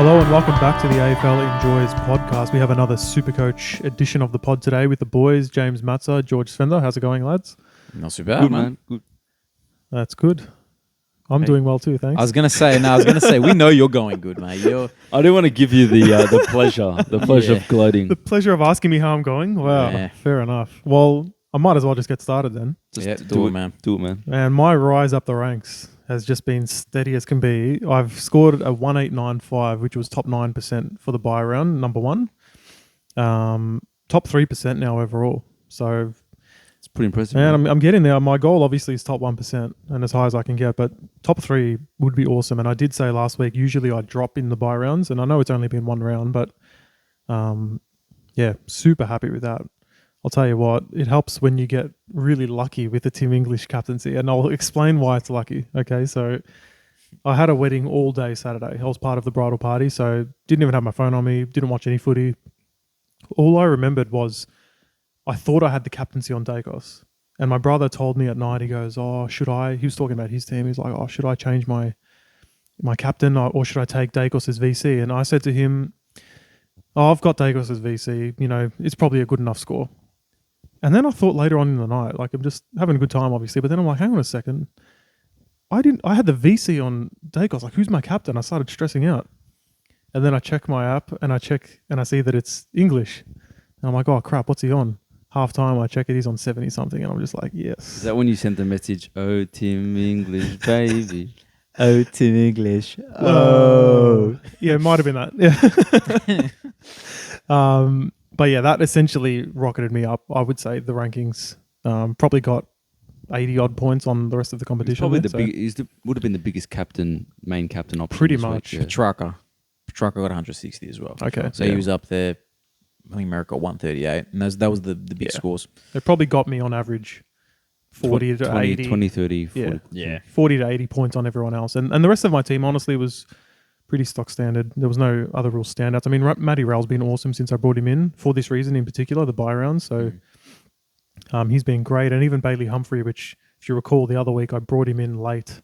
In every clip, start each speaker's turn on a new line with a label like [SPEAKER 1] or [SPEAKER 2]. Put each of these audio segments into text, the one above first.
[SPEAKER 1] Hello and welcome back to the AFL Enjoys podcast. We have another Supercoach edition of the pod today with the boys, James, Matsa, George, Sfenda. How's it going, lads?
[SPEAKER 2] Not too bad,
[SPEAKER 3] Good,
[SPEAKER 2] man.
[SPEAKER 3] man. Good.
[SPEAKER 1] That's good. I'm doing well too, thanks.
[SPEAKER 2] I was gonna say, we know you're going good, mate.
[SPEAKER 3] I do want to give you the pleasure, of gloating.
[SPEAKER 1] The pleasure of asking me how I'm going. Wow,
[SPEAKER 2] Yeah.
[SPEAKER 1] fair enough. Well, I might as well just get started then.
[SPEAKER 2] Just do it, man.
[SPEAKER 3] Do it, man.
[SPEAKER 1] And my rise up the ranks has just been steady as can be. I've scored a 1895, which was top 9% for the buy round, number one. Top 3% now overall. So,
[SPEAKER 3] It's pretty impressive.
[SPEAKER 1] man, I'm getting there. My goal obviously is top 1% and as high as I can get, but top 3 would be awesome. And I did say last week, usually I drop in the buy rounds, and I know it's only been one round, but yeah, super happy with that. I'll tell you what, it helps when you get really lucky with the Tim English captaincy, and I'll explain why it's lucky. Okay, so I had a wedding all day Saturday. I was part of the bridal party, so didn't even have my phone on me, didn't watch any footy. All I remembered was I thought I had the captaincy on Dacos, and my brother told me at night, he goes, oh, should I, he was talking about his team, he's like, oh, should I change my captain or should I take Dacos as VC? And I said to him, oh, I've got Dacos as VC, you know, it's probably a good enough score. And then I thought later on in the night, like I'm just having a good time, obviously. But then I'm like, hang on a second. I had the VC on Dacos. Like, who's my captain? I started stressing out. And then I check my app and I see that it's English. And I'm like, oh crap, what's he on? Half time, I check it, he's on 70 something. And I'm just like, yes.
[SPEAKER 3] Is that when you sent the message, oh, Tim English, baby? Oh, Tim English. Oh.
[SPEAKER 1] Yeah, it might have been that. Yeah. But yeah, that essentially rocketed me up. I would say the rankings probably got 80 odd points on the rest of the competition.
[SPEAKER 3] Probably would have been the biggest main captain option.
[SPEAKER 1] Pretty
[SPEAKER 3] this week,
[SPEAKER 1] much.
[SPEAKER 3] yeah.
[SPEAKER 2] Petrarca got 160 as well.
[SPEAKER 1] Okay,
[SPEAKER 2] So he was up there. I think America got 138, and that was the big scores.
[SPEAKER 1] They probably got me on average 40 to 80.
[SPEAKER 3] 20, 30, 40.
[SPEAKER 1] Yeah. 40 to 80 points on everyone else. And the rest of my team, honestly, was pretty stock standard. There was no other real standouts. I mean, Matty Rowell's been awesome since I brought him in for this reason in particular, the buy round. So he's been great. And even Bailey Humphrey, which, if you recall, the other week I brought him in late.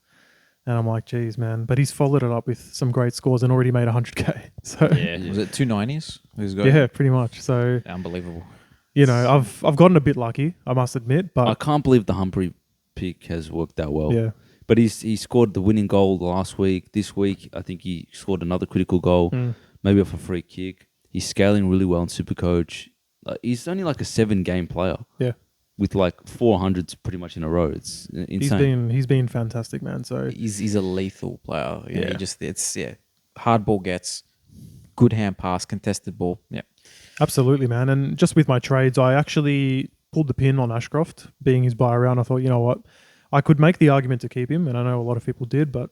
[SPEAKER 1] And I'm like, geez, man. But he's followed it up with some great scores and already made 100K. So
[SPEAKER 2] Yeah, was it 290s?
[SPEAKER 1] Yeah, pretty much. So
[SPEAKER 2] Unbelievable.
[SPEAKER 1] you know, I've gotten a bit lucky, I must admit. But
[SPEAKER 3] I can't believe the Humphrey pick has worked out well.
[SPEAKER 1] yeah.
[SPEAKER 3] But he scored the winning goal last week. This week, I think he scored another critical goal, maybe off a free kick. He's scaling really well in Supercoach. He's only like a 7-game player.
[SPEAKER 1] Yeah.
[SPEAKER 3] With like 400s pretty much in a row. It's insane.
[SPEAKER 1] He's been fantastic, man. So
[SPEAKER 2] He's a lethal player.
[SPEAKER 1] Yeah.
[SPEAKER 2] It's hard ball gets, good hand pass, contested ball. Yeah.
[SPEAKER 1] absolutely, man. And just with my trades, I actually pulled the pin on Ashcroft being his buy around. I thought, you know what, I could make the argument to keep him, and I know a lot of people did, but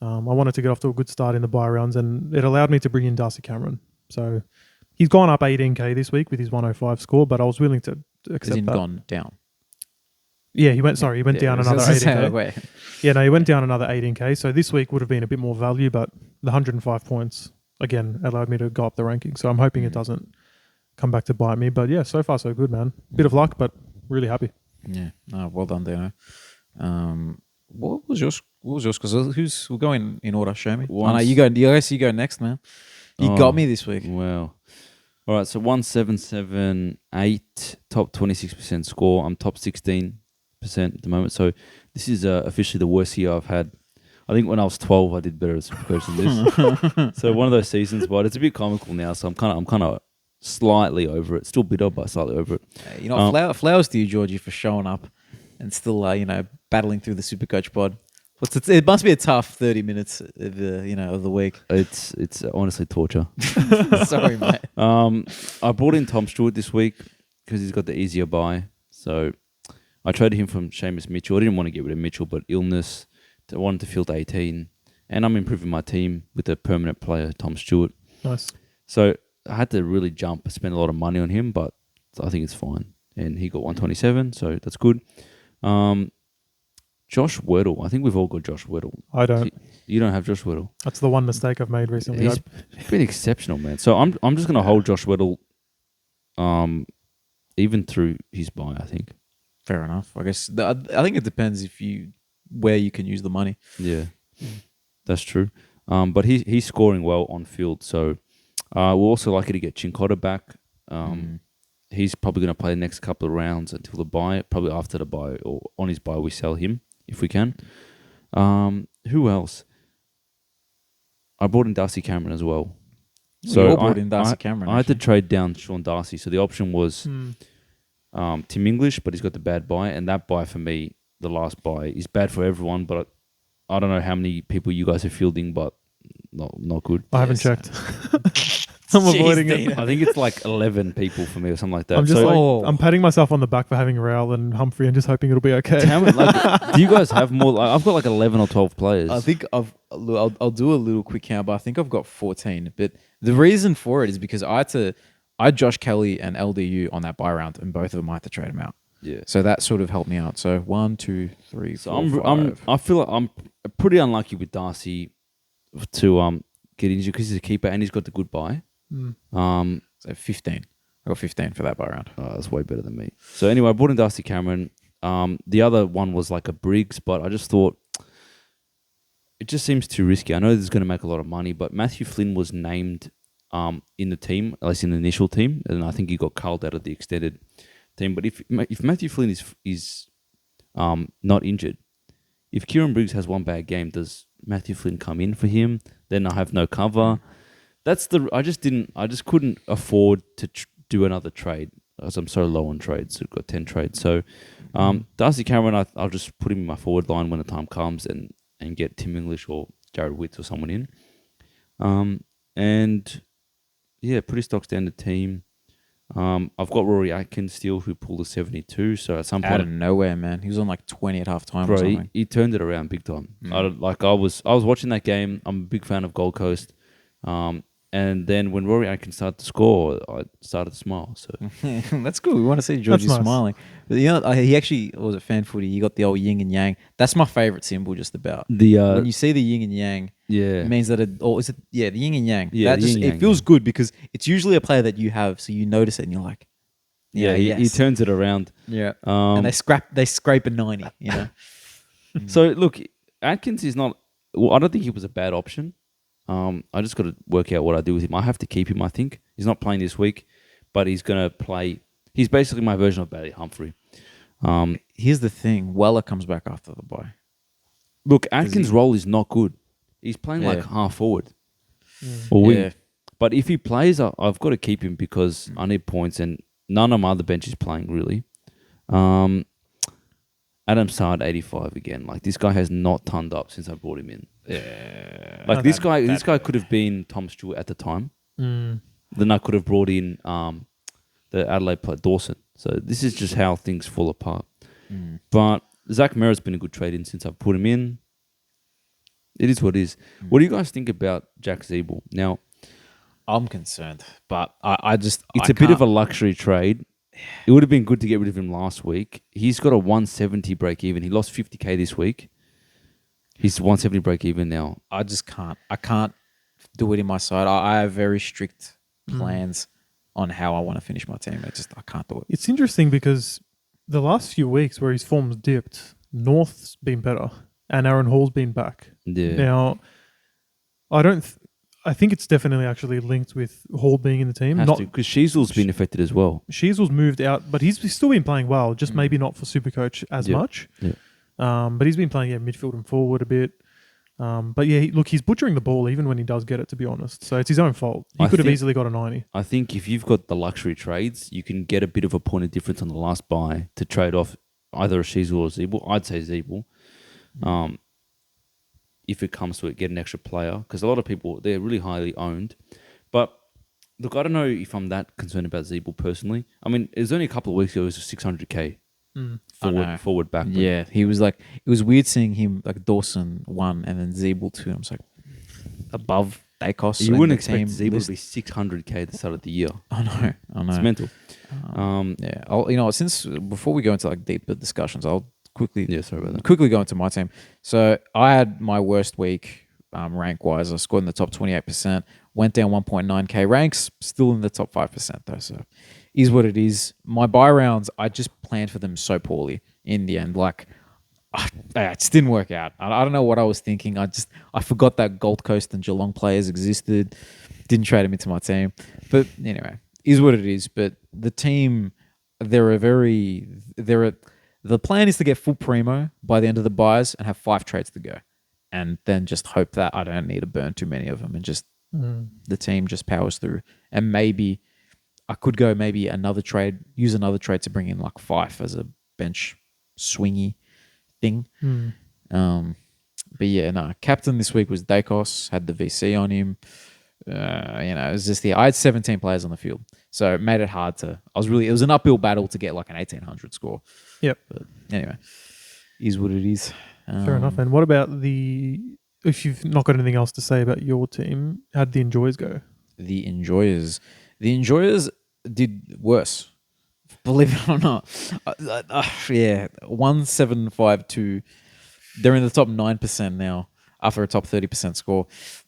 [SPEAKER 1] I wanted to get off to a good start in the buy rounds, and it allowed me to bring in Darcy Cameron. So he's gone up 18K this week with his 105 score, but I was willing to accept that.
[SPEAKER 2] Gone down.
[SPEAKER 1] Yeah, he went down another 18K. Yeah, no, he went down another 18K. So this week would have been a bit more value, but the 105 points, again, allowed me to go up the ranking. So I'm hoping it doesn't come back to bite me. But yeah, so far so good, man. Bit of luck, but really happy.
[SPEAKER 2] Yeah. No, well done, Theona. What was yours? Because we're going in order. Show me. Oh, no, you go. I guess you go next, man. You got me this week.
[SPEAKER 3] Wow. All right, so 1778, top 26% score. I'm top 16% at the moment. So this is officially the worst year I've had. I think when I was 12, I did better at Supercoach than this. So one of those seasons, but it's a bit comical now. So I'm kind of slightly over it. Still bitter, but slightly over it.
[SPEAKER 2] You know, flowers to you, Georgie, for showing up and still, battling through the Supercoach pod. It must be a tough 30 minutes of the week.
[SPEAKER 3] It's honestly torture.
[SPEAKER 2] Sorry, mate.
[SPEAKER 3] I brought in Tom Stewart this week because he's got the easier buy. So I traded him from Seamus Mitchell. I didn't want to get rid of Mitchell, but illness. I wanted to field 18, and I'm improving my team with a permanent player, Tom Stewart.
[SPEAKER 1] Nice.
[SPEAKER 3] So I had to really spend a lot of money on him, but I think it's fine. And he got 127, so that's good. Josh Weddle. I think we've all got Josh Weddle.
[SPEAKER 1] I don't.
[SPEAKER 3] You don't have Josh Weddle.
[SPEAKER 1] That's the one mistake I've made recently.
[SPEAKER 3] He's been exceptional, man. So I'm just going to hold Josh Weddle even through his buy, I think.
[SPEAKER 2] Fair enough. I guess I think it depends where you can use the money.
[SPEAKER 3] Yeah, that's true. But he's scoring well on field. So we're also likely to get Chincotta back. He's probably going to play the next couple of rounds until the bye. Probably after the bye or on his bye, we sell him if we can. Who else? I brought in Darcy Cameron as well.
[SPEAKER 2] So brought in Darcy Cameron.
[SPEAKER 3] I had to trade down Sean Darcy. So the option was Tim English, but he's got the bad bye. And that bye for me, the last bye, is bad for everyone. But I don't know how many people you guys are fielding, but not good.
[SPEAKER 1] I haven't checked. I'm avoiding it.
[SPEAKER 3] I think it's like 11 people for me or something like that.
[SPEAKER 1] I'm just I'm patting myself on the back for having Raoul and Humphrey and just hoping it'll be okay.
[SPEAKER 3] Do you guys have more? I've got like 11 or 12 players.
[SPEAKER 2] I think I'll do a little quick count, but I think I've got 14. But the reason for it is because I had Josh Kelly and LDU on that bye round, and both of them I had to trade them out.
[SPEAKER 3] Yeah.
[SPEAKER 2] So that sort of helped me out. So 1, 2, 3,
[SPEAKER 3] So
[SPEAKER 2] 4, 5.
[SPEAKER 3] I feel like I'm pretty unlucky with Darcy to get injured because he's a keeper and he's got the good bye.
[SPEAKER 2] So 15. I got 15 for that bye round.
[SPEAKER 3] That's way better than me. So anyway, I brought in Darcy Cameron. The other one was like a Briggs, but I just thought it just seems too risky. I know this is going to make a lot of money, but Matthew Flynn was named in the team, at least in the initial team, and I think he got culled out of the extended team. But if Matthew Flynn is not injured, if Kieran Briggs has one bad game, does Matthew Flynn come in for him? Then I have no cover. I just couldn't afford to do another trade as I'm so low on trades. I've got 10 trades. So Darcy Cameron, I'll just put him in my forward line when the time comes and get Tim English or Jared Witts or someone in. And yeah, pretty stock standard team. I've got Rory Atkins still, who pulled a 72. So at some point,
[SPEAKER 2] out of nowhere, man, he was on like 20 at half time or something.
[SPEAKER 3] He turned it around big time. I was watching that game. I'm a big fan of Gold Coast. And then when Rory Atkins started to score, I started to smile. So
[SPEAKER 2] that's good. We want to see Georgie
[SPEAKER 1] nice.
[SPEAKER 2] smiling. But he actually was a fan footy. You got the old yin and yang. That's my favorite symbol, just about.
[SPEAKER 3] when
[SPEAKER 2] you see the yin and yang,
[SPEAKER 3] it
[SPEAKER 2] means that the yin and yang.
[SPEAKER 3] Yeah,
[SPEAKER 2] it feels good because it's usually a player that you have, so you notice it and you're like,
[SPEAKER 3] he turns it around.
[SPEAKER 2] Yeah, and they scrape a 90. You know.
[SPEAKER 3] So look, Atkins is not. Well, I don't think he was a bad option. I just got to work out what I do with him. I have to keep him, I think. He's not playing this week, but he's going to play. He's basically my version of Bailey Humphrey.
[SPEAKER 2] Here's the thing. Weller comes back after the bye.
[SPEAKER 3] Look, Atkins' role is not good. He's playing like half forward or wing. Yeah. But if he plays, I've got to keep him because I need points and none of my other bench is playing really. Adam Sard, 85 again. Like, this guy has not turned up since I brought him in.
[SPEAKER 2] Yeah.
[SPEAKER 3] Like, this guy could have been Tom Stewart at the time. Then I could have brought in the Adelaide player, Dawson. So this is just how things fall apart. But Zach Merritt's been a good trade-in since I've put him in. It is what it is. What do you guys think about Jack Zeeble? Now,
[SPEAKER 2] I'm concerned, but I just...
[SPEAKER 3] It's a bit of a luxury trade. It would have been good to get rid of him last week. He's got a 170 break even. He lost 50k this week. He's 170 break even now.
[SPEAKER 2] I just can't. I can't do it in my side. I have very strict plans on how I want to finish my team. I can't do it.
[SPEAKER 1] It's interesting because the last few weeks where his form's dipped, North's been better and Aaron Hall's been back.
[SPEAKER 3] Yeah.
[SPEAKER 1] Now, I think it's definitely actually linked with Hall being in the team.
[SPEAKER 3] Because Sheasel's been affected as well.
[SPEAKER 1] Sheasel's moved out, but he's still been playing well, just maybe not for Supercoach as much.
[SPEAKER 3] Yeah.
[SPEAKER 1] But he's been playing midfield and forward a bit. But he's butchering the ball even when he does get it, to be honest. So it's his own fault. He could have easily got a 90.
[SPEAKER 3] I think if you've got the luxury trades, you can get a bit of a point of difference on the last buy to trade off either a Sheasel or Zeeble. I'd say Zeeble. If it comes to it, get an extra player. Because a lot of people, they're really highly owned. But look, I don't know if I'm that concerned about Zeeble personally. I mean, it was only a couple of weeks ago, it was 600k. Forward, back.
[SPEAKER 2] Yeah, he was like, it was weird seeing him like Dawson 1 and then Zeeble 2. I was like, above Dacos.
[SPEAKER 3] You wouldn't expect Zeeble to be 600k at the start of the year.
[SPEAKER 2] I know.
[SPEAKER 3] It's mental.
[SPEAKER 2] Since before we go into like deeper discussions, I'll quickly go into my team. So I had my worst week rank wise. I scored in the top 28%, went down 1.9k ranks, still in the top 5% though. So is what it is. My buy rounds, I just planned for them so poorly in the end. Like, it just didn't work out. I don't know what I was thinking. I forgot that Gold Coast and Geelong players existed. Didn't trade them into my team. But anyway, is what it is. But the team, the plan is to get full primo by the end of the buys and have 5 trades to go. And then just hope that I don't need to burn too many of them and just the team just powers through. And maybe I could go use another trade to bring in like Fife as a bench swingy thing. But yeah, no. Captain this week was Dacos, had the VC on him. It was just I had 17 players on the field, so it made it hard to. It was an uphill battle to get like an 1800 score.
[SPEAKER 1] Yep.
[SPEAKER 2] But anyway, is what it is.
[SPEAKER 1] Fair enough. And what about if you've not got anything else to say about your team, how'd the Enjoyers go?
[SPEAKER 2] The Enjoyers did worse. Believe it or not. 1752. They're in the top 9% now after a top 30% score.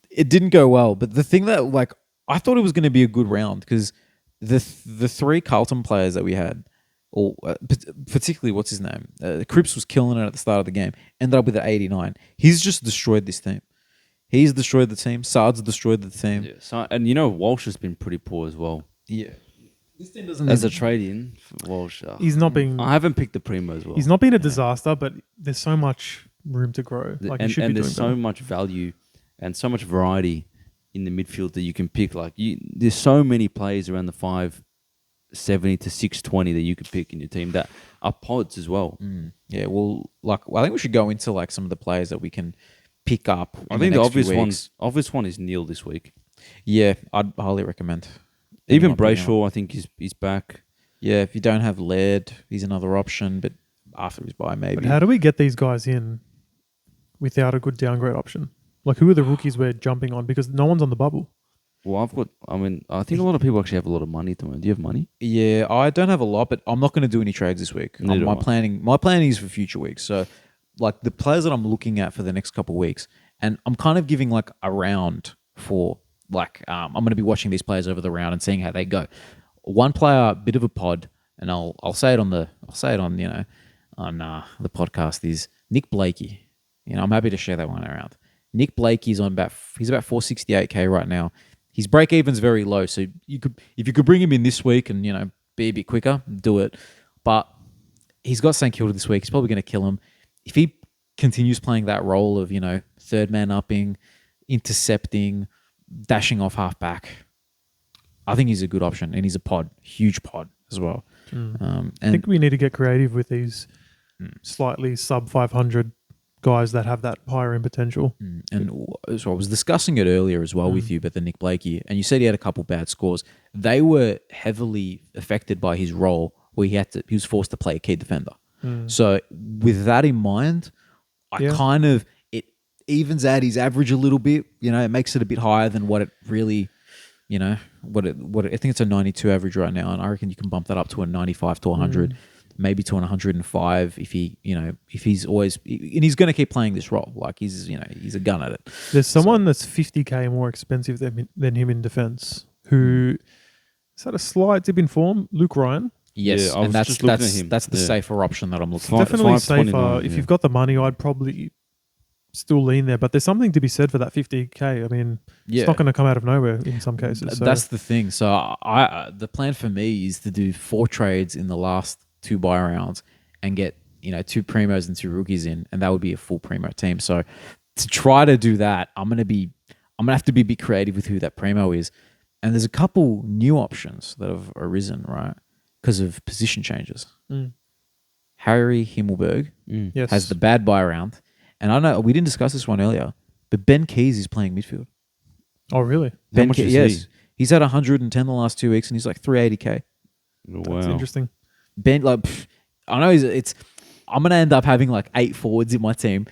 [SPEAKER 2] It didn't go well, but the thing that I thought it was going to be a good round because the 3 Carlton players that we had, or particularly what's his name, Cripps was killing it at the start of the game, ended up with an 89. He's just destroyed this team. He's destroyed the team. Sard's destroyed the team.
[SPEAKER 3] Yeah, and Walsh has been pretty poor as well.
[SPEAKER 2] Yeah. This team doesn't
[SPEAKER 3] as a trade-in, Walsh.
[SPEAKER 1] He's not being.
[SPEAKER 3] I haven't picked the primo as well.
[SPEAKER 1] He's not been a disaster, but there's so much room to grow.
[SPEAKER 3] There's so much value and so much variety in the midfield that you can pick. There's so many players around the 570 to 620 that you could pick in your team that are pods as well.
[SPEAKER 2] Yeah, well, I think we should go into some of the players that we can pick up.
[SPEAKER 3] I think the obvious one is Neil this week.
[SPEAKER 2] Yeah, I'd highly recommend.
[SPEAKER 3] Even Brayshaw, I think he's back.
[SPEAKER 2] Yeah, if you don't have Laird, he's another option, but after his bye, maybe.
[SPEAKER 1] But how do we get these guys in without a good downgrade option? Who are the rookies we're jumping on? Because no one's on the bubble.
[SPEAKER 3] Well, I think a lot of people actually have a lot of money at the moment. Do you have money?
[SPEAKER 2] Yeah, I don't have a lot, but I'm not going to do any trades this week. My planning is for future weeks. So, the players that I'm looking at for the next couple of weeks, and I'm kind of giving a round for I'm going to be watching these players over the round and seeing how they go. One player, bit of a pod, and I'll say it on the podcast is Nick Blakey. I'm happy to share that one around. Nick Blakey's he's about 468k right now. His break even's very low, so if you could bring him in this week and be a bit quicker, do it. But he's got St Kilda this week. He's probably going to kill him if he continues playing that role of third man upping, intercepting, dashing off half back. I think he's a good option, and he's a pod, huge pod as well.
[SPEAKER 1] I think we need to get creative with these slightly sub 500 guys that have that higher in potential.
[SPEAKER 2] And so I was discussing it earlier as well with you, but the Nick Blakey, and you said he had a couple bad scores. They were heavily affected by his role where he was forced to play a key defender. So with that in mind, it evens out his average a little bit. It makes it a bit higher than what it really, I think it's a 92 average right now, and I reckon you can bump that up to a 95 to 100. Maybe to an 105 if he's always, and he's going to keep playing this role. He's a gun at it.
[SPEAKER 1] There's someone that's 50k more expensive than him in defense who has had a slight dip in form. Luke Ryan.
[SPEAKER 2] Yes,
[SPEAKER 3] and
[SPEAKER 2] that's the safer option that I'm looking for.
[SPEAKER 1] Definitely safer. If you've got the money, I'd probably still lean there. But there's something to be said for that 50k. I mean, it's not going to come out of nowhere in some cases. So.
[SPEAKER 2] That's the thing. So the plan for me is to do 4 trades in the last 2 buy rounds and get 2 primos and 2 rookies in, and that would be a full primo team. So to try to do that, I'm gonna have to be a bit creative with who that primo is. And there's a couple new options that have arisen, right, because of position changes. Harry Himmelberg has the bad buy round, and I know we didn't discuss this one earlier, but Ben Keys is playing midfield.
[SPEAKER 1] Oh, really?
[SPEAKER 2] Ben Keys, yes, he's had 110 the last 2 weeks, and he's 380k.
[SPEAKER 3] Wow,
[SPEAKER 1] that's interesting.
[SPEAKER 2] Ben, I know I'm gonna end up having 8 forwards in my team,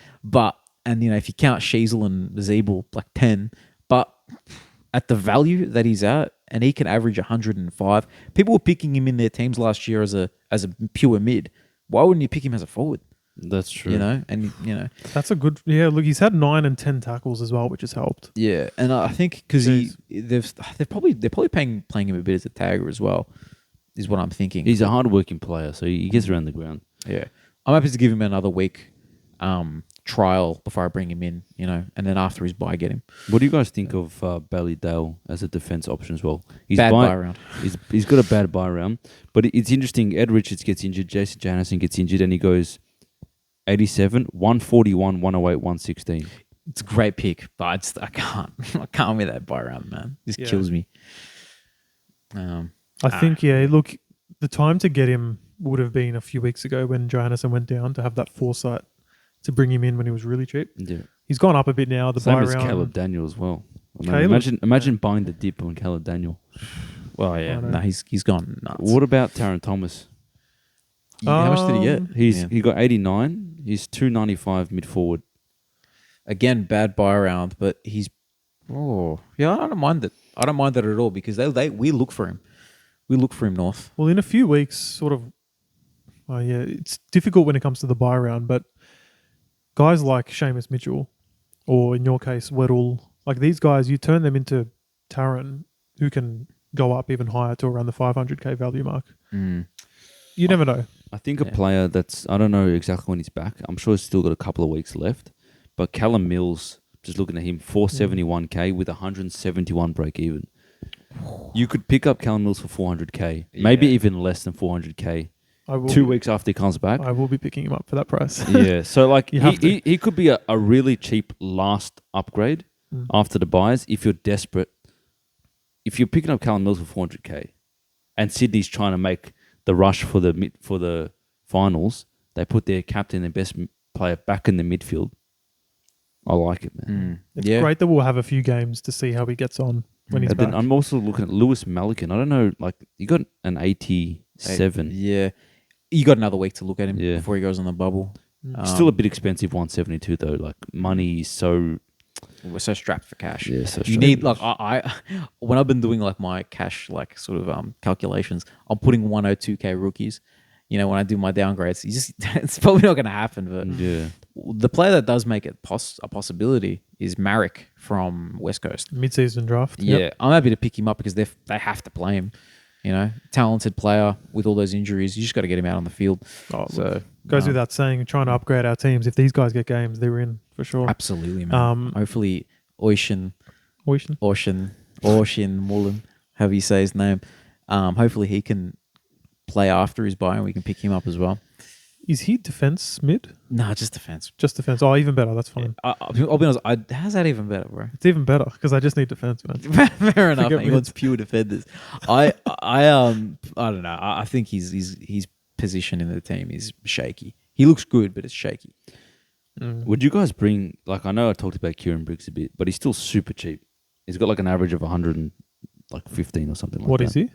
[SPEAKER 2] and if you count Sheasel and Zeeble, 10, but at the value that he's at, and he can average 105. People were picking him in their teams last year as a pure mid. Why wouldn't you pick him as a forward?
[SPEAKER 3] That's true.
[SPEAKER 1] That's a good. Yeah, look, he's had 9 and 10 tackles as well, which has helped.
[SPEAKER 2] Yeah, and I think because they're probably playing him a bit as a tagger as well. Is what I'm thinking.
[SPEAKER 3] He's a hard-working player, so he gets around the ground.
[SPEAKER 2] Yeah. I'm happy to give him another week. trial before I bring him in, and then after his bye, get him.
[SPEAKER 3] What do you guys think of Bailey Dale as a defense option as well?
[SPEAKER 2] Bad bye round.
[SPEAKER 3] He's got a bad bye round, but it's interesting. Ed Richards gets injured, Jason Janison gets injured, and he goes 87, 141, 108, 116.
[SPEAKER 2] It's a great pick, but I can't with that bye round, man. This kills me.
[SPEAKER 1] I think, look, the time to get him would have been a few weeks ago when Johannesson went down, to have that foresight to bring him in when he was really cheap.
[SPEAKER 3] Yeah.
[SPEAKER 1] He's gone up a bit now. The
[SPEAKER 3] Same
[SPEAKER 1] bye
[SPEAKER 3] as
[SPEAKER 1] round.
[SPEAKER 3] Caleb Daniel as well. I mean, imagine buying the dip on Caleb Daniel.
[SPEAKER 2] Well, yeah, no, he's gone nuts.
[SPEAKER 3] What about Taron Thomas?
[SPEAKER 2] How much did he get?
[SPEAKER 3] He got 89. He's 295 mid forward.
[SPEAKER 2] Again, bad buy round, but he's I don't mind that. I don't mind that at all because we look for him. We look for him north.
[SPEAKER 1] Well, in a few weeks, sort of. It's difficult when it comes to the buy round, but guys like Seamus Mitchell, or in your case, Weddle, like these guys, you turn them into Taron, who can go up even higher to around the 500k value mark. You never know.
[SPEAKER 3] I think a player that's, I don't know exactly when he's back. I'm sure he's still got a couple of weeks left. But Callum Mills, just looking at him, 471k with 171 break even. You could pick up Callum Mills for 400k, maybe even less than 400k. 2 weeks after he comes back.
[SPEAKER 1] I will be picking him up for that price.
[SPEAKER 3] Yeah, so like he could be a really cheap last upgrade after the buys if you're desperate. If you're picking up Callum Mills for 400k, and Sydney's trying to make the rush for the finals, they put their captain, their best player, back in the midfield. I like it, man.
[SPEAKER 1] It's great that we'll have a few games to see how he gets on when he's back.
[SPEAKER 3] Then I'm also looking at Lewis Malikan. I don't know, like you got an 87.
[SPEAKER 2] Yeah. You got another week to look at him before he goes on the bubble.
[SPEAKER 3] Still a bit expensive, 172 though. Like money is so...
[SPEAKER 2] We're so strapped for cash.
[SPEAKER 3] Yeah, so
[SPEAKER 2] you need like I when I've been doing like my cash like sort of calculations, I'm putting 102k rookies. When I do my downgrades, it's probably not going to happen. But the player that does make it a possibility is Marek from West Coast.
[SPEAKER 1] Mid-season draft.
[SPEAKER 2] Yeah, I'm happy to pick him up because they have to play him. Talented player with all those injuries. You just got to get him out on the field.
[SPEAKER 1] Goes without saying, trying to upgrade our teams. If these guys get games, they're in for sure.
[SPEAKER 2] Absolutely, man. Hopefully, Oishin Mullen, however you say his name. Hopefully, he can play after his bye and we can pick him up as well.
[SPEAKER 1] Is he defense mid?
[SPEAKER 2] No, just defense.
[SPEAKER 1] Just defense. Oh, even better. That's fine.
[SPEAKER 2] I'll be honest. How's that even better, bro?
[SPEAKER 1] It's even better because I just need defense, man.
[SPEAKER 2] Fair enough. He wants pure defenders. I don't know. I think his position in the team is shaky. He looks good, but it's shaky.
[SPEAKER 3] Would you guys bring, like, I know I talked about Kieran Briggs a bit, but he's still super cheap. He's got like an average of 115 or something like that.
[SPEAKER 1] What is he?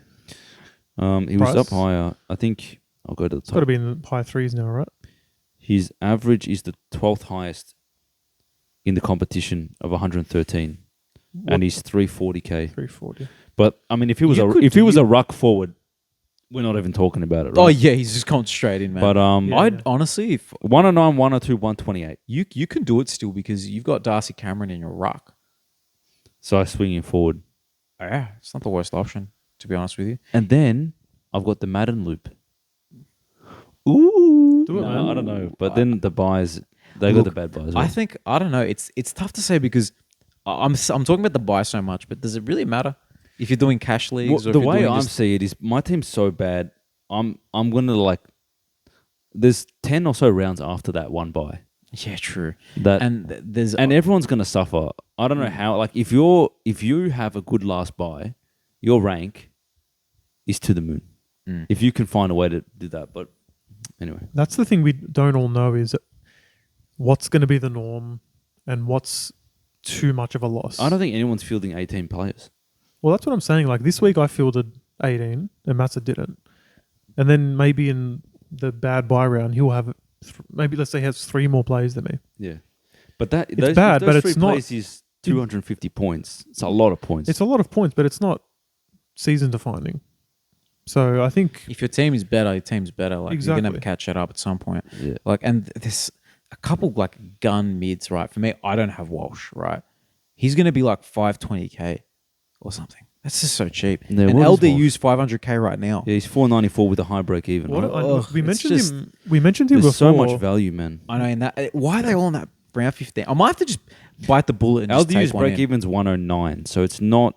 [SPEAKER 3] He was up higher. I think I'll go to the top.
[SPEAKER 1] It's got to be in the high threes now, right?
[SPEAKER 3] His average is the 12th highest in the competition of 113, and he's 340k.
[SPEAKER 1] 340.
[SPEAKER 3] But I mean, if he was a ruck forward, we're not even talking about it. Right?
[SPEAKER 2] Oh yeah, he's just gone straight in, man.
[SPEAKER 3] But
[SPEAKER 2] I'd honestly, if
[SPEAKER 3] 109, 102, 128.
[SPEAKER 2] You can do it still because you've got Darcy Cameron in your ruck.
[SPEAKER 3] So I swing him forward.
[SPEAKER 2] Yeah, it's not the worst option, to be honest with you.
[SPEAKER 3] And then I've got the Madden loop. Ooh,
[SPEAKER 1] do it, man.
[SPEAKER 3] I don't know. But then the buys, got the bad buys. Right?
[SPEAKER 2] I think I don't know. It's tough to say because I'm talking about the buy so much, but does it really matter if you're doing cash leagues?
[SPEAKER 3] Well, the way I see it is, my team's so bad. I'm gonna there's 10 or so rounds after that one buy.
[SPEAKER 2] Yeah, true.
[SPEAKER 3] And everyone's gonna suffer. I don't know how. Like if you have a good last buy, your rank is to the moon. If you can find a way to do that, but. Anyway,
[SPEAKER 1] that's the thing we don't all know is what's going to be the norm and what's too much of a loss.
[SPEAKER 3] I don't think anyone's fielding 18 players.
[SPEAKER 1] Well, that's what I'm saying. Like this week I fielded 18 and Matsa didn't. And then maybe in the bad buy round, he'll have maybe let's say he has 3 more players than me.
[SPEAKER 3] Yeah. But
[SPEAKER 1] it's bad, but it's not.
[SPEAKER 3] Is 250 points. It's a lot of points.
[SPEAKER 1] It's a lot of points, but it's not season defining. So I think
[SPEAKER 2] if your team is better, your team's better. Like
[SPEAKER 1] exactly.
[SPEAKER 2] You're gonna have to catch that up at some point.
[SPEAKER 3] Yeah.
[SPEAKER 2] And there's a couple like gun mids, right? For me, I don't have Walsh, right? He's gonna be like 520k or something. That's just so cheap.
[SPEAKER 3] Yeah,
[SPEAKER 2] and
[SPEAKER 3] what is
[SPEAKER 2] LDU's 500k right now.
[SPEAKER 3] Yeah, he's 494 with a high break even.
[SPEAKER 1] What,
[SPEAKER 3] Right?
[SPEAKER 1] we
[SPEAKER 2] it's
[SPEAKER 1] mentioned
[SPEAKER 2] just-
[SPEAKER 1] him. We mentioned him
[SPEAKER 3] There's
[SPEAKER 1] before.
[SPEAKER 3] so much value, man.
[SPEAKER 2] I know. In that, why are they all in that round 15? I might have to just bite the bullet and just
[SPEAKER 3] LDU's
[SPEAKER 2] take one
[SPEAKER 3] break
[SPEAKER 2] in.
[SPEAKER 3] even's 109, so it's not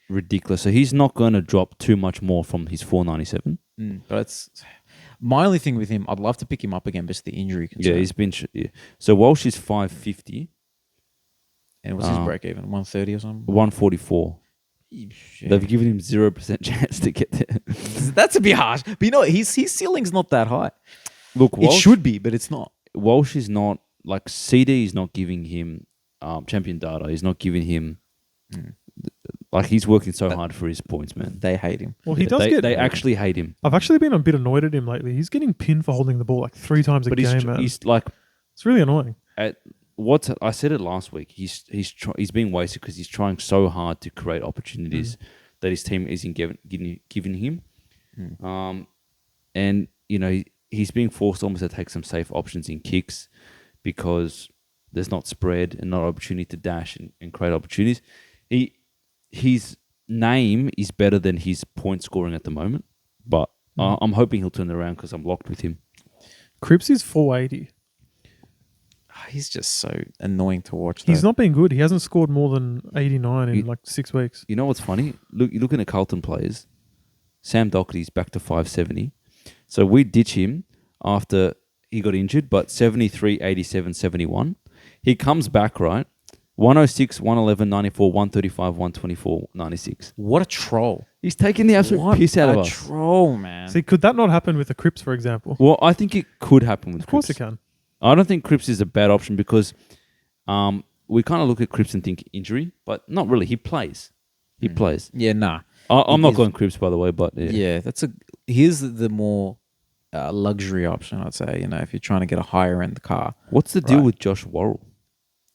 [SPEAKER 3] ridiculous. So he's not going to drop too much more from his 497.
[SPEAKER 2] But it's my only thing with him. I'd love to pick him up again, but it's the injury concern.
[SPEAKER 3] Yeah, he's been. Yeah. So Walsh is 550,
[SPEAKER 2] and what's his break even? 130 or something.
[SPEAKER 3] 144.
[SPEAKER 2] Yeah.
[SPEAKER 3] They've given him 0% chance to get there.
[SPEAKER 2] That's a bit harsh. But you know what? His ceiling's not that high.
[SPEAKER 3] Look, Walsh,
[SPEAKER 2] It should be, but it's not.
[SPEAKER 3] Walsh is not like CD is not giving him champion data. He's not giving him like he's working so hard for his points, man.
[SPEAKER 2] They hate him.
[SPEAKER 1] Well, he does
[SPEAKER 3] They actually hate him.
[SPEAKER 1] I've actually been a bit annoyed at him lately. He's getting pinned for holding the ball like 3 times a
[SPEAKER 3] But
[SPEAKER 1] game, man.
[SPEAKER 3] he's like
[SPEAKER 1] It's really annoying.
[SPEAKER 3] I said it last week. He's being wasted because he's trying so hard to create opportunities that his team isn't giving him. And you know he's being forced almost to take some safe options in kicks because there's not spread and not opportunity to dash and create opportunities. His name is better than his point scoring at the moment, but I'm hoping he'll turn it around because I'm locked with him.
[SPEAKER 1] Cripps is 480.
[SPEAKER 2] He's just so annoying to watch. Though.
[SPEAKER 1] He's not been good. He hasn't scored more than 89 in like 6 weeks.
[SPEAKER 3] You know what's funny? Look, you're looking at Carlton players. Sam Doherty's back to 570. So we ditch him after he got injured, but 73, 87, 71. He comes back, right? 106, 111, 94, 135, 124, 96.
[SPEAKER 2] What a troll!
[SPEAKER 3] He's taking the absolute piss out of us.
[SPEAKER 2] Troll, man.
[SPEAKER 1] See, could that not happen with the Cripps, for example?
[SPEAKER 3] Well, I think it could happen with
[SPEAKER 1] Of course
[SPEAKER 3] Cripps.
[SPEAKER 1] it can.
[SPEAKER 3] I don't think Cripps is a bad option because we kind of look at Cripps and think injury, but not really. He plays. He plays.
[SPEAKER 2] Yeah, nah.
[SPEAKER 3] I'm not going Cripps, by the way, but yeah.
[SPEAKER 2] Yeah, here's the more luxury option, I'd say. You know, if you're trying to get a higher end car.
[SPEAKER 3] What's the deal
[SPEAKER 2] Right.
[SPEAKER 3] with Josh Worrell?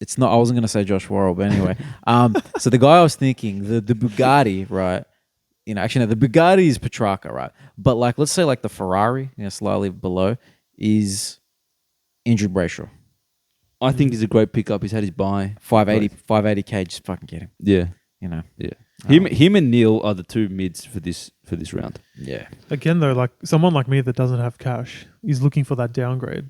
[SPEAKER 2] It's not. I wasn't going to say Josh Worrell, but anyway. So the guy I was thinking, the Bugatti, right? You know, actually, no, the Bugatti is Petrarca, right? But like, let's say like the Ferrari, you know, slightly below, is Andrew Brayshaw.
[SPEAKER 3] I think he's a great pickup. He's had his buy.
[SPEAKER 2] 580k, just fucking get him.
[SPEAKER 3] Yeah,
[SPEAKER 2] You know.
[SPEAKER 3] yeah. Him and Neil are the two mids for this round.
[SPEAKER 2] Yeah.
[SPEAKER 1] Again, though, like someone like me that doesn't have cash is looking for that downgrade.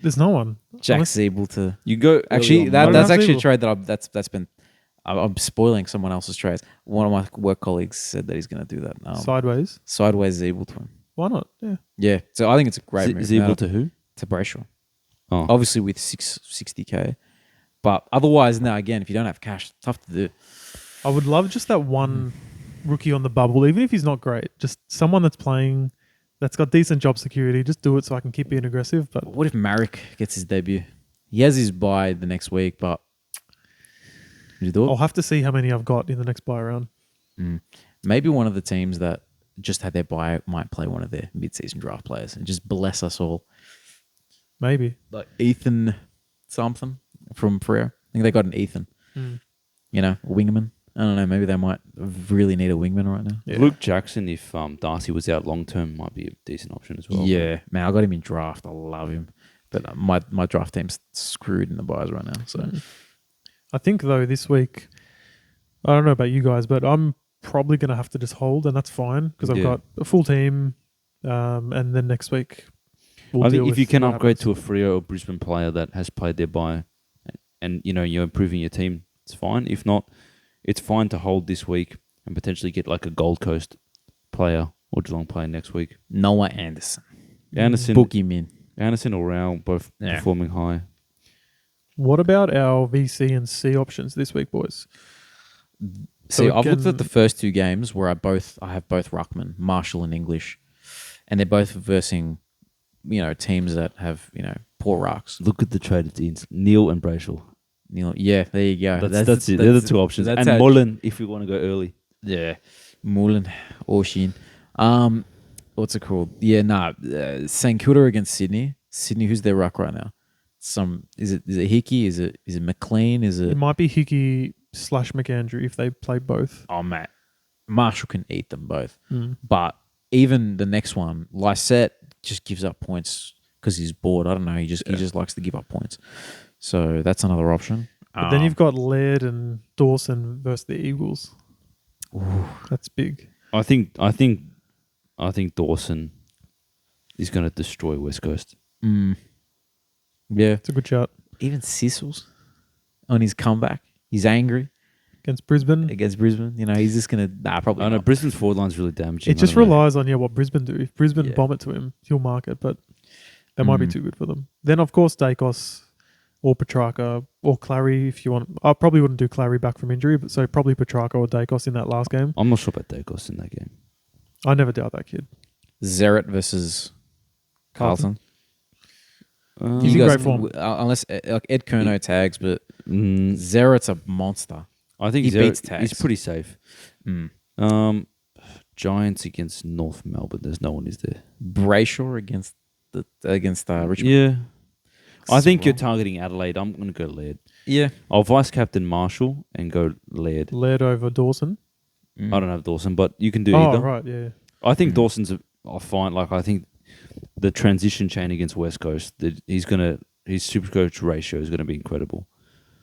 [SPEAKER 1] There's no one.
[SPEAKER 2] Jack's able to.
[SPEAKER 3] You go
[SPEAKER 2] Actually,
[SPEAKER 3] early
[SPEAKER 1] I
[SPEAKER 3] on.
[SPEAKER 1] don't
[SPEAKER 2] that's
[SPEAKER 1] have
[SPEAKER 2] actually a
[SPEAKER 1] Siebel.
[SPEAKER 2] trade that that's been. I'm spoiling someone else's trades. One of my work colleagues said that he's going to do that.
[SPEAKER 1] Sideways.
[SPEAKER 2] Sideways Zeeble to him.
[SPEAKER 1] Why not? Yeah.
[SPEAKER 2] Yeah, so I think it's a great move.
[SPEAKER 3] Zeeble
[SPEAKER 2] Now,
[SPEAKER 3] to who?
[SPEAKER 2] to Brayshaw.
[SPEAKER 3] Oh,
[SPEAKER 2] Obviously with 60k, but otherwise now again, if you don't have cash, tough to do.
[SPEAKER 1] I would love just that one rookie on the bubble, even if he's not great. Just someone that's playing, that's got decent job security. Just do it so I can keep being aggressive. But
[SPEAKER 2] What if Marek gets his debut? He has his bye the next week, but would you do it?
[SPEAKER 1] I'll have to see how many I've got in the next buy round.
[SPEAKER 2] Maybe one of the teams that just had their bye might play one of their mid-season draft players and just bless us all.
[SPEAKER 1] Maybe.
[SPEAKER 2] Like Ethan something from Freo. I think they got an Ethan. You know, a wingman. I don't know. Maybe they might really need a wingman right now.
[SPEAKER 1] Yeah.
[SPEAKER 3] Luke Jackson, if Darcy was out long term, might be a decent option as well.
[SPEAKER 2] Yeah, man, I got him in draft. I love him, but my draft team's screwed in the buys right now. So
[SPEAKER 1] I think, though, this week, I don't know about you guys, but I'm probably going to have to just hold, and that's fine because I've
[SPEAKER 3] Yeah.
[SPEAKER 1] got a full team. And then next week, we'll
[SPEAKER 3] I
[SPEAKER 1] deal
[SPEAKER 3] think if
[SPEAKER 1] with
[SPEAKER 3] you can
[SPEAKER 1] what
[SPEAKER 3] upgrade
[SPEAKER 1] happens.
[SPEAKER 3] to a Freo or Brisbane player that has played there by, and you know you're improving your team, it's fine. If not, it's fine to hold this week and potentially get like a Gold Coast player or Geelong player next week.
[SPEAKER 2] Noah Anderson,
[SPEAKER 3] Anderson,
[SPEAKER 2] book him in.
[SPEAKER 3] Anderson or Rao both
[SPEAKER 2] Yeah.
[SPEAKER 3] performing high.
[SPEAKER 1] What about our VC and C options this week, boys?
[SPEAKER 2] See,
[SPEAKER 1] So
[SPEAKER 2] I've looked
[SPEAKER 1] again-
[SPEAKER 2] at the first two games where I have both Ruckman, Marshall, and English, and they're both versing, you know, teams that have poor rucks.
[SPEAKER 3] Look at the traded teams: Neil and Brayshaw.
[SPEAKER 2] Yeah, there you go.
[SPEAKER 3] That's it. They're the two options.
[SPEAKER 2] that's
[SPEAKER 3] And
[SPEAKER 2] how-
[SPEAKER 3] Mullen, if we want to go early.
[SPEAKER 2] Yeah, Mullen or Sheen. What's it called? Yeah, St Kilda against Sydney. Sydney, who's their ruck right now? Is it Hickey? Is it McLean? Is
[SPEAKER 1] It
[SPEAKER 2] it?
[SPEAKER 1] might be Hickey / McAndrew if they play both.
[SPEAKER 2] Oh man, Marshall can eat them both.
[SPEAKER 1] Mm.
[SPEAKER 2] But even the next one, Lysette just gives up points because he's bored. I don't know. He just likes to give up points. So that's another option.
[SPEAKER 1] But then you've got Laird and Dawson versus the Eagles. That's big.
[SPEAKER 3] I think Dawson is going to destroy West Coast.
[SPEAKER 2] Yeah.
[SPEAKER 1] It's a good shot.
[SPEAKER 2] Even Sissels on his comeback. He's angry
[SPEAKER 1] Against Brisbane.
[SPEAKER 2] against Brisbane. You know, he's just going to... Nah, probably
[SPEAKER 3] I know
[SPEAKER 2] not.
[SPEAKER 3] Brisbane's forward line's really damaging.
[SPEAKER 1] It just relies on what Brisbane do. If Brisbane
[SPEAKER 3] Yeah.
[SPEAKER 1] bomb it to him, he'll mark it, but that might be too good for them. Then, of course, Dacos or Petrarca or Clary, if you want. I probably wouldn't do Clary back from injury, but so probably Petrarca or Dacos in that last game.
[SPEAKER 3] I'm not sure about Dacos in that game.
[SPEAKER 1] I never doubt that kid.
[SPEAKER 2] Zeret versus Carlton.
[SPEAKER 1] He's in great form.
[SPEAKER 2] Unless like Ed Kerno tags, but
[SPEAKER 3] Mm,
[SPEAKER 2] Zeret's a monster.
[SPEAKER 3] I think
[SPEAKER 2] He beats
[SPEAKER 3] he's
[SPEAKER 2] tags.
[SPEAKER 3] pretty safe.
[SPEAKER 2] Mm.
[SPEAKER 3] Giants against North Melbourne. There's no one is there.
[SPEAKER 2] Brayshaw against Richmond.
[SPEAKER 3] Yeah. I think you're
[SPEAKER 2] Wrong.
[SPEAKER 3] targeting Adelaide. I'm going to go Laird.
[SPEAKER 2] Yeah.
[SPEAKER 3] I'll vice captain Marshall and go Laird.
[SPEAKER 1] Led over Dawson.
[SPEAKER 2] Mm.
[SPEAKER 3] I don't have Dawson, but you can do
[SPEAKER 1] Oh,
[SPEAKER 3] either.
[SPEAKER 1] right, yeah.
[SPEAKER 3] I think Dawson's fine. Like I think the transition chain against West Coast, his Supercoach ratio is going to be incredible.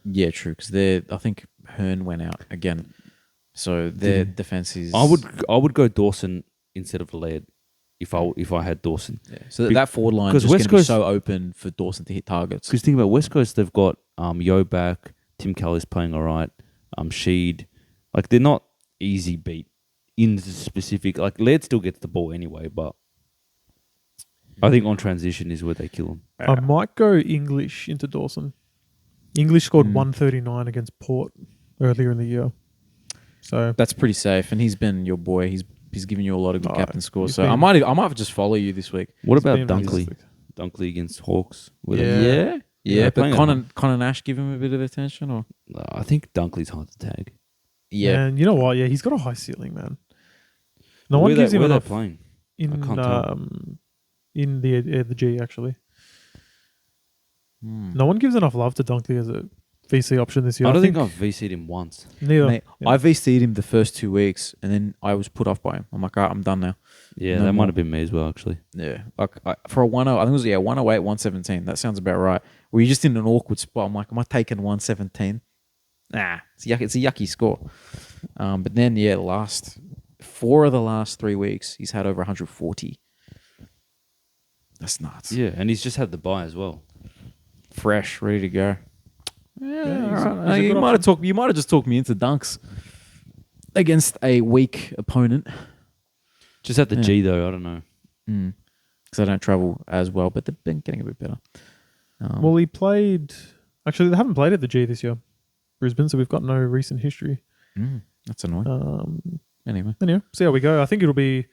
[SPEAKER 2] Yeah, true. Because I think Hearn went out again, so their defense is.
[SPEAKER 3] I would go Dawson instead of Laird if I had Dawson.
[SPEAKER 2] Yeah. So that forward line is
[SPEAKER 3] because
[SPEAKER 2] just going
[SPEAKER 3] West
[SPEAKER 2] to be
[SPEAKER 3] Coast-
[SPEAKER 2] so open for Dawson to hit targets.
[SPEAKER 3] Because think about West Coast, they've got Yo back, Tim Kelly's playing all right, Sheed. Like they're not easy beat in the specific. Like Laird still gets the ball anyway, but I think on transition is where they kill him.
[SPEAKER 1] I might go English into Dawson. English scored 139 against Port earlier in the year. So
[SPEAKER 2] That's pretty safe, and he's been your boy. He's given you a lot of good captain scores.
[SPEAKER 1] he's
[SPEAKER 2] So
[SPEAKER 1] been-
[SPEAKER 2] I might just follow you this week.
[SPEAKER 3] What about
[SPEAKER 1] been
[SPEAKER 3] Dunkley?
[SPEAKER 1] fantastic.
[SPEAKER 3] Dunkley against Hawks.
[SPEAKER 1] Yeah.
[SPEAKER 2] Yeah,
[SPEAKER 3] Yeah,
[SPEAKER 2] but
[SPEAKER 3] playing at
[SPEAKER 2] Connor Nash give him a bit of attention, or
[SPEAKER 3] I think Dunkley's hard to tag.
[SPEAKER 2] yeah,
[SPEAKER 1] And you know what? Yeah, he's got a high ceiling, man. No
[SPEAKER 3] where
[SPEAKER 1] one gives him
[SPEAKER 3] where they
[SPEAKER 1] enough
[SPEAKER 3] playing?
[SPEAKER 1] in
[SPEAKER 3] I can't tell.
[SPEAKER 1] in the G actually. No one gives enough love to Dunkley as a VC option this year.
[SPEAKER 3] I don't think I've VC'd him once.
[SPEAKER 1] neither.
[SPEAKER 2] Mate,
[SPEAKER 1] Yeah.
[SPEAKER 2] I VC'd him the first 2 weeks, and then I was put off by him. I'm like, all right, I'm done now.
[SPEAKER 3] Yeah,
[SPEAKER 2] No
[SPEAKER 3] that
[SPEAKER 2] more.
[SPEAKER 3] might have been me as well, actually.
[SPEAKER 2] Yeah, like for a 10, I think it was 108, 117. That sounds about right. Were you just in an awkward spot? I'm like, am I taking 117? Nah, it's a yucky score. But then last 4 of the last 3 weeks, he's had over 140. That's nuts.
[SPEAKER 3] Yeah, and he's just had the bye as well.
[SPEAKER 2] Fresh, ready to go. Yeah,
[SPEAKER 1] he's
[SPEAKER 2] all
[SPEAKER 1] a-
[SPEAKER 2] right.
[SPEAKER 1] he's a
[SPEAKER 2] You
[SPEAKER 1] good
[SPEAKER 2] might have just talked me into dunks against a weak opponent.
[SPEAKER 3] Just at the
[SPEAKER 2] Yeah.
[SPEAKER 3] G though, I don't know.
[SPEAKER 2] Because I don't travel as well, but they've been getting a bit better.
[SPEAKER 1] Well, he played. Actually, they haven't played at the G this year, Brisbane. So we've got no recent history.
[SPEAKER 2] That's annoying. Anyway,
[SPEAKER 1] See how we go. I think it'll be.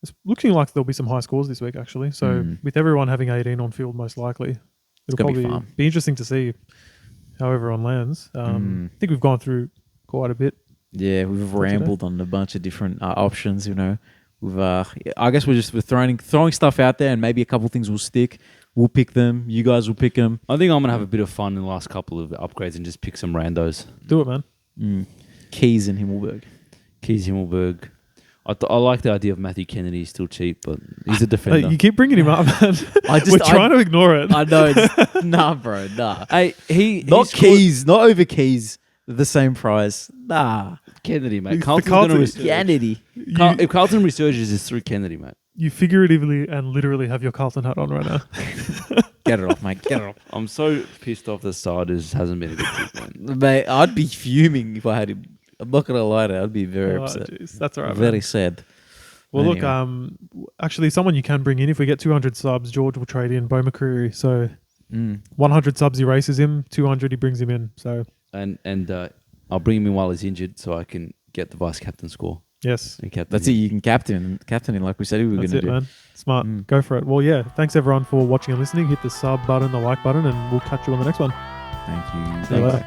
[SPEAKER 1] It's looking like there'll be some high scores this week, actually. So with everyone having 18 on field, most likely, it'll
[SPEAKER 2] gonna be
[SPEAKER 1] probably
[SPEAKER 2] fun.
[SPEAKER 1] be interesting to see how everyone lands. I think we've gone through quite a bit.
[SPEAKER 2] yeah, we've rambled on a bunch of different options. You know, we've. I guess we're throwing stuff out there, and maybe a couple things will stick. We'll pick them. You guys will pick them.
[SPEAKER 3] I think I'm gonna have a bit of fun in the last couple of upgrades and just pick some randos.
[SPEAKER 1] Do it, man.
[SPEAKER 2] Keys and Himmelberg.
[SPEAKER 3] Keys Himmelberg. I like the idea of Matthew Kennedy. He's still cheap, but he's a defender.
[SPEAKER 1] You keep bringing him up, man.
[SPEAKER 2] I just-
[SPEAKER 1] We're trying to ignore it.
[SPEAKER 2] I know. Nah, bro. Nah.
[SPEAKER 3] Hey, he
[SPEAKER 2] Not
[SPEAKER 3] scored-
[SPEAKER 2] Keys. Not over Keys. The same price. Nah.
[SPEAKER 3] Kennedy, mate.
[SPEAKER 1] The
[SPEAKER 3] Carlton's
[SPEAKER 1] Carlton
[SPEAKER 3] gonna
[SPEAKER 1] is-
[SPEAKER 2] Kennedy.
[SPEAKER 3] if Carlton resurges, it's through Kennedy, mate.
[SPEAKER 1] You figuratively and literally have your Carlton hat on right now.
[SPEAKER 2] Get it off, mate. Get it off.
[SPEAKER 3] I'm so pissed off that Sardis hasn't been a good pick, man.
[SPEAKER 2] Mate, I'd be fuming if I had him. I'm not going to lie to you. I'd be very
[SPEAKER 1] Oh,
[SPEAKER 2] upset.
[SPEAKER 1] jeez. That's all right,
[SPEAKER 2] Very
[SPEAKER 1] man.
[SPEAKER 2] sad.
[SPEAKER 1] Well,
[SPEAKER 2] Anyway.
[SPEAKER 1] look, actually, someone you can bring in. If we get 200 subs, George will trade in Bo McCreary. So 100 subs, he races him. 200, he brings him in. So,
[SPEAKER 3] And I'll bring him in while he's injured so I can get the vice captain score.
[SPEAKER 1] yes.
[SPEAKER 3] And captain
[SPEAKER 2] That's it. You can captain him like we said we were going
[SPEAKER 1] That's
[SPEAKER 2] to
[SPEAKER 1] it,
[SPEAKER 2] do.
[SPEAKER 1] man. Smart. Go for it. Well, yeah. Thanks, everyone, for watching and listening. Hit the sub button, the like button, and we'll catch you on the next one.
[SPEAKER 2] Thank you.
[SPEAKER 1] See you
[SPEAKER 2] Bye-bye.
[SPEAKER 1] later.